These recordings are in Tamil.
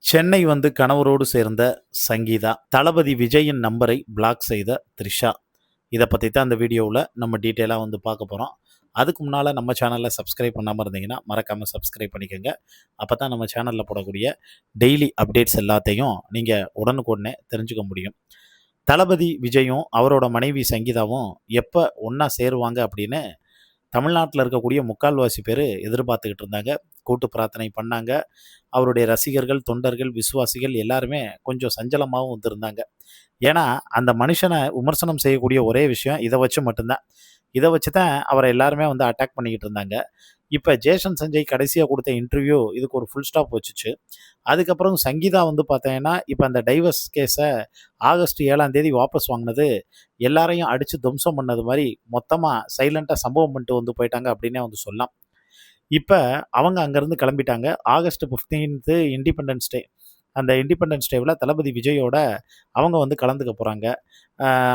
சென்னை வந்து கணவரோடு சேர்ந்த சங்கீதா, தளபதி விஜயின் நம்பரை பிளாக் செய்த த்ரிஷா. இதை பற்றி தான் அந்த வீடியோவில் நம்ம டீட்டெயிலாக வந்து பார்க்க போகிறோம். அதுக்கு முன்னால் நம்ம சேனலில் சப்ஸ்கிரைப் பண்ணாமல் இருந்தீங்கன்னா மறக்காமல் சப்ஸ்கிரைப் பண்ணிக்கோங்க. அப்போ தான் நம்ம சேனலில் போடக்கூடிய டெய்லி அப்டேட்ஸ் எல்லாத்தையும் நீங்கள் உடனுக்குடனே தெரிஞ்சுக்க முடியும். தளபதி விஜயும் அவரோட மனைவி சங்கீதாவும் எப்போ ஒன்றா சேருவாங்க அப்படின்னு தமிழ்நாட்டில் இருக்கக்கூடிய முக்கால்வாசி பேர் எதிர்பார்த்துக்கிட்டு இருந்தாங்க. கூட்டு பிரார்த்தனை பண்ணாங்க. அவருடைய ரசிகர்கள், தொண்டர்கள், விசுவாசிகள் எல்லாருமே கொஞ்சம் சஞ்சலமாகவும் வந்திருந்தாங்க. ஏன்னா அந்த மனுஷனை விமர்சனம் செய்யக்கூடிய ஒரே விஷயம் இதை வச்சு மட்டும்தான். இதை வச்சு தான் அவரை எல்லாருமே வந்து அட்டாக் பண்ணிக்கிட்டு இருந்தாங்க. இப்போ ஜேசன் சஞ்சய் கடைசியாக கொடுத்த இன்டர்வியூ இதுக்கு ஒரு ஃபுல் ஸ்டாப் வச்சுச்சு. அதுக்கப்புறம் சங்கீதா வந்து பார்த்தீங்கன்னா இப்போ அந்த டைவர்ஸ் கேஸை ஆகஸ்ட் 7ஆம் தேதி வாபஸ் வாங்கினது எல்லாரையும் அடித்து துவம்சம் பண்ணது மாதிரி மொத்தமாக சைலண்ட்டாக சம்பவம் பண்ணிட்டு வந்து போயிட்டாங்க அப்படின்னே வந்து சொல்லலாம். இப்போ அவங்க அங்கேருந்து கிளம்பிட்டாங்க. August 15 independence day. அந்த இண்டிபெண்டன்ஸ் டேவில் தளபதி விஜயோட அவங்க வந்து கலந்துக்க போகிறாங்க.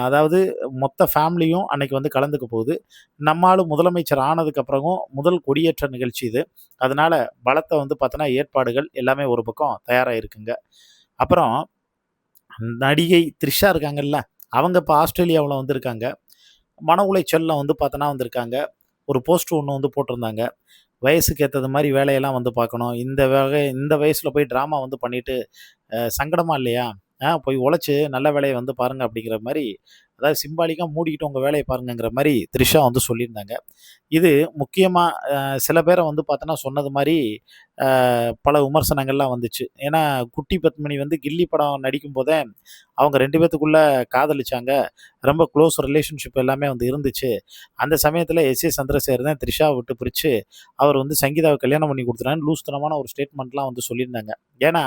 அதாவது மொத்த ஃபேமிலியும் அன்னைக்கு வந்து கலந்துக்க போகுது. நம்மாலும் முதலமைச்சர் ஆனதுக்கப்புறமும் முதல் கொடியேற்ற நிகழ்ச்சி இது. அதனால் பலத்தை வந்து பார்த்தோன்னா ஏற்பாடுகள் எல்லாமே ஒரு பக்கம் தயாராக இருக்குங்க. அப்புறம் நடிகை த்ரிஷா இருக்காங்கல்ல, அவங்க இப்போ ஆஸ்திரேலியாவில் வந்திருக்காங்க. மன உளைச்சலில் வந்து பார்த்தோன்னா வந்திருக்காங்க. ஒரு போஸ்ட் ஒன்று வந்து போட்டிருந்தாங்க. வயசுக்கு ஏற்றது மாதிரி வேலையெல்லாம் வந்து பார்க்கணும். இந்த வயசில் போய் ட்ராமா வந்து பண்ணிட்டு சங்கடமா இல்லையா? போய் உழைச்சு நல்ல வேலையை வந்து பாருங்க அப்படிங்கிற மாதிரி, அதாவது சிம்பாலிக்காக மூடிக்கிட்டு உங்கள் வேலையை பாருங்கங்கிற மாதிரி த்ரிஷா வந்து சொல்லியிருந்தாங்க. இது முக்கியமாக சில பேரை வந்து பார்த்தோன்னா சொன்னது மாதிரி பல விமர்சனங்கள்லாம் வந்துச்சு. ஏன்னா குட்டி பத்மினி வந்து கில்லி படம் நடிக்கும் போதே அவங்க 2 பேத்துக்குள்ளே காதலிச்சாங்க. ரொம்ப க்ளோஸ் ரிலேஷன்ஷிப் எல்லாமே வந்து இருந்துச்சு. அந்த சமயத்தில் எஸ்.ஏ. சந்திரசேகர் தான் த்ரிஷாவை விட்டு பிரித்து அவர் வந்து சங்கீதாவை கல்யாணம் பண்ணி கொடுத்துறான்னு லூஸ்தனமான ஒரு ஸ்டேட்மெண்ட்லாம் வந்து சொல்லியிருந்தாங்க. ஏன்னா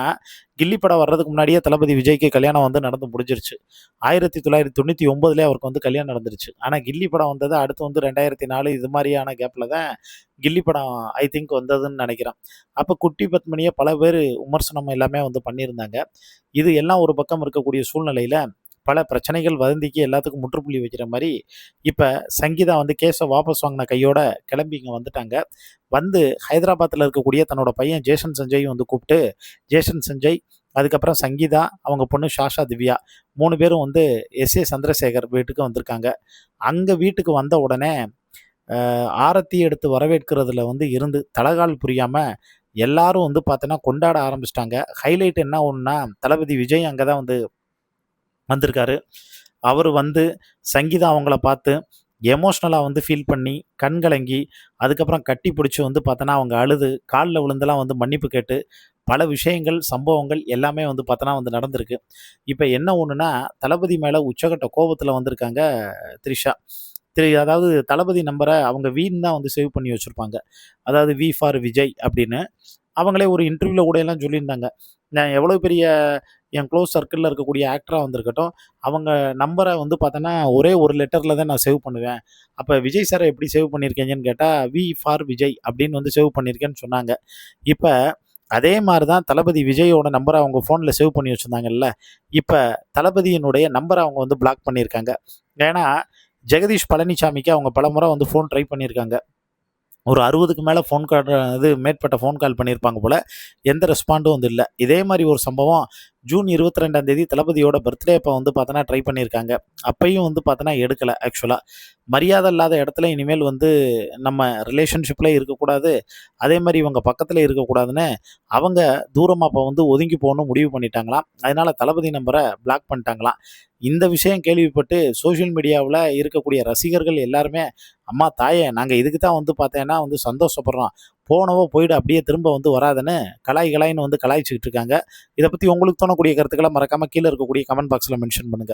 கில்லி படம் வர்றதுக்கு முன்னாடியே தளபதி விஜய்க்கு கல்யாணம் வந்து நடந்து முடிஞ்சிருச்சு. 1999 அவருக்கு வந்து கல்யாணம் நடந்துருச்சு. ஆனால் கில்லி படம் வந்தது அடுத்து வந்து 2004 இது மாதிரியான கேப்பில் தான் கில்லி படம் ஐ திங்க் வந்ததுன்னு நினைக்கிறேன். அப்போ குட்டி பத்மினியை பல பேர் விமர்சனம் எல்லாமே வந்து பண்ணியிருந்தாங்க. இது எல்லாம் ஒரு பக்கம் இருக்கக்கூடிய சூழ்நிலையில் பல பிரச்சனைகள் வதந்திக்கு எல்லாத்துக்கும் முற்றுப்புள்ளி வைக்கிற மாதிரி இப்போ சங்கீதா வந்து கேஸை வாபஸ் வாங்கின கையோட கிளம்பி இங்கே வந்துட்டாங்க. வந்து ஹைதராபாத்தில் இருக்கக்கூடிய தன்னோட பையன் ஜேசன் சஞ்சய் வந்து கூப்பிட்டு, ஜேசன் சஞ்சய், அதுக்கப்புறம் சங்கீதா, அவங்க பொண்ணு ஷாஷா திவ்யா 3 பேரும் வந்து எஸ்.ஏ. சந்திரசேகர் வீட்டுக்கு வந்திருக்காங்க. அங்கே வீட்டுக்கு வந்த உடனே ஆரத்தி எடுத்து வரவேற்கிறதுல வந்து இருந்து தலகால் புரியாமல் எல்லாரும் வந்து பார்த்தோன்னா கொண்டாட ஆரம்பிச்சிட்டாங்க. ஹைலைட் என்ன ஒன்றுனா தளபதி விஜய் அங்கே தான் வந்து வந்திருக்காரு. அவர் வந்து சங்கீதா அவங்கள பார்த்து எமோஷ்னலாக வந்து ஃபீல் பண்ணி கண் கலங்கி அதுக்கப்புறம் கட்டி பிடிச்சி வந்து பார்த்தோன்னா அவங்க அழுது காலில் விழுந்தெல்லாம் வந்து மன்னிப்பு கேட்டு பல விஷயங்கள் சம்பவங்கள் எல்லாமே வந்து பார்த்தோன்னா வந்து நடந்திருக்கு. இப்போ என்ன ஒன்றுனா தளபதி மேலே உச்சகட்ட கோபத்தில் வந்திருக்காங்க த்ரிஷா. அதாவது தளபதி நம்பரை அவங்க வீண் தான் வந்து சேவ் பண்ணி வச்சுருப்பாங்க. அதாவது வி ஃபார் விஜய் அப்படின்னு அவங்களே ஒரு இன்டர்வியூவில் கூட எல்லாம் சொல்லியிருந்தாங்க. நான் எவ்வளோ பெரிய என் க்ளோஸ் சர்க்கிளில் இருக்கக்கூடிய ஆக்டராக வந்திருக்கட்டும், அவங்க நம்பரை வந்து பார்த்தோன்னா ஒரே ஒரு லெட்டரில் தான் நான் சேவ் பண்ணுவேன். அப்போ விஜய் சாரை எப்படி சேவ் பண்ணியிருக்கீங்கன்னு கேட்டால் வி ஃபார் விஜய் அப்படின்னு வந்து சேவ் பண்ணியிருக்கேன்னு சொன்னாங்க. இப்போ அதே மாதிரி தான் தளபதி விஜயோட நம்பரை அவங்க ஃபோனில் சேவ் பண்ணி வச்சுருந்தாங்கல்ல, இப்போ தளபதியினுடைய நம்பரை அவங்க வந்து பிளாக் பண்ணியிருக்காங்க. ஏன்னா ஜெகதீஷ் பழனிசாமிக்கு அவங்க பலமுறை வந்து ஃபோன் ட்ரை பண்ணியிருக்காங்க. ஒரு 60க்கு மேலே ஃபோன் கால் மேற்பட்ட ஃபோன் கால் பண்ணியிருப்பாங்க போல். எந்த ரெஸ்பாண்டும் வந்து இல்லை. இதே மாதிரி ஒரு சம்பவம் ஜூன் 22ஆம் தேதி தளபதியோட பர்த்டே அப்போ வந்து பார்த்தோன்னா ட்ரை பண்ணியிருக்காங்க. அப்பையும் வந்து பார்த்தோன்னா எடுக்கலை. ஆக்சுவலாக மரியாதை இல்லாத இடத்துல இனிமேல் வந்து நம்ம ரிலேஷன்ஷிப்பில் இருக்கக்கூடாது, அதே மாதிரி இவங்க பக்கத்தில் இருக்கக்கூடாதுன்னு அவங்க தூரமாக அப்போ வந்து ஒதுங்கி போகணும்னு முடிவு பண்ணிட்டாங்களாம். அதனால் தளபதி நம்பரை பிளாக் பண்ணிட்டாங்களாம். இந்த விஷயம் கேள்விப்பட்டு சோஷியல் மீடியாவில் இருக்கக்கூடிய ரசிகர்கள் எல்லாருமே, அம்மா தாயே நாங்கள் இதுக்கு தான் வந்து பார்த்தேன்னா வந்து சந்தோஷப்படுறோம், போனவோ போயிடு அப்படியே திரும்ப வந்து வராதுன்னு கலாய்ன்னு வந்து கலாய்ச்சிக்கிட்டு இருக்காங்க. இதை பற்றி உங்களுக்கு தோணக்கூடிய கருத்துக்களை மறக்காமல் கீழே இருக்கக்கூடிய கமெண்ட் பாக்ஸில் மென்ஷன் பண்ணுங்கள்.